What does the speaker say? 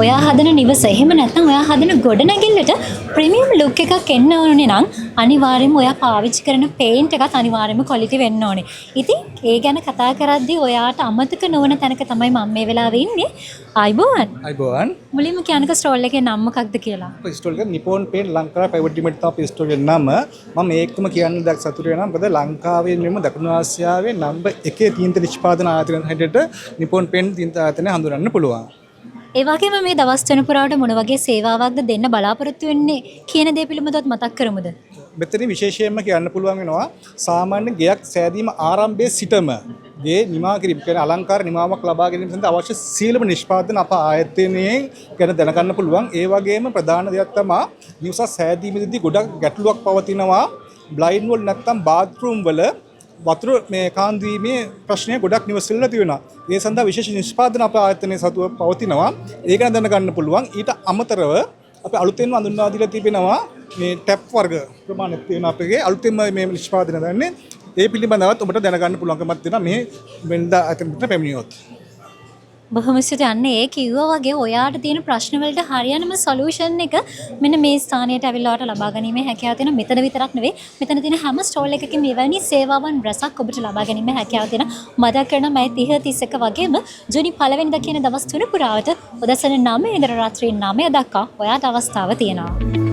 ඔයා හදන නිවස එහෙම නැත්නම් ඔයා හදන ගොඩනැගිල්ලට ප්‍රීමියම් ලුක් එකක් එන්න ඕනේ නම් අනිවාර්යයෙන්ම ඔයා පාවිච්චි කරන පේන්ට් එකත් අනිවාර්යයෙන්ම ක්වොලිටි වෙන්න ඕනේ. ඉතින් ඒ ගැන කතා කරද්දී ඔයාට අමතක නොවන තැනක තමයි මම මේ වෙලාවේ ඉන්නේ. අයිබෝවන්. අයිබෝවන්. මුලින්ම කියන්නක ස්ටෝල් එකේ නම මොකක්ද කියලා. ස්ටෝල් එක නිපොන් පේන්ට් ලංකාවේ ප්‍රයිවට් ලිමිටඩ් තමයි ස්ටෝල් එකේ නම. මම ඒකම කියන්න දැක් සතුටු වෙනවා. මොකද ලංකාවේ නෙමෙයි දකුණු ආසියාවේ නම්බර් 1 තීන්ත නිෂ්පාදන ආයතන හැටියට නිපොන් පේන්ට් තීන්ත ආයතනය හඳුනන්න පුළුවන්. ඒ වගේම මේ දවස් තුන පුරාවට මොන වගේ සේවාවක්ද දෙන්න බලාපොරොත්තු වෙන්නේ කියන දේ පිළිබඳවත් මතක් කරමුද? මෙතන විශේෂයෙන්ම කියන්න පුළුවන් වෙනවා සාමාන්‍ය ගෙයක් සෑදීම ආරම්භයේ සිටම ගේ නිමා කිරීම කියන්නේ අලංකාර නිමාවක් ලබා ගැනීම සඳහා අවශ්‍ය සියලුම නිෂ්පාදන අප ආයතනයේ ගැන දැනගන්න පුළුවන්. ඒ වගේම ප්‍රධාන දෙයක් තමයි නිවස සෑදීමේදී ගොඩක් ගැටලුවක් පවතිනවා. බ්ලයින්ඩ් වල නැත්තම් බාත්රූම් වල වතුර මේ කාන්දීමේ ප්‍රශ්නය ගොඩක් නිවසෙල්ල තියෙනවා. ඒ සඳහා විශේෂ නිෂ්පාදන අප ආයතනයේ සතුව පවතිනවා. ඒක ගැන දැනගන්න පුළුවන්. ඊට අමතරව අපි අලුතෙන්ම හඳුන්වා දීලා තිබෙනවා මේ ටැප් වර්ග ප්‍රමාණයක් තියෙනවා අපගේ අලුතෙන්ම මේ නිෂ්පාදනය දන්නේ. ඒ පිළිබඳවත් ඔබට දැනගන්න පුළුවන්කමක් තියෙනවා මේ වෙනදා අතරින් පැමිණියොත්. බොහොම ස්තුතියි. අන්න ඒ කිව්වා වගේ ඔයාට තියෙන ප්‍රශ්න වලට හරියනම සොලියුෂන් එක මෙන්න මේ ස්ථානයට ඇවිල්ලා ඔයාලට ලබා ගැනීමේ හැකියාව තියෙන. මෙතන විතරක් නෙවෙයි මෙතන තියෙන හැම ස්ටෝල් එකකම මෙවැනි සේවාවන් රසක් ඔබට ලබා ගැනීමේ හැකියාව තියෙන. මතක් කරනවා මම 30 31 වගේම ජූනි 1 වෙනිදා කියන දවස් තුන පුරාවට උදැසන 9 ඉඳලා රාත්‍රී 9 දක්වා ඔයාට අවස්ථාව තියෙනවා.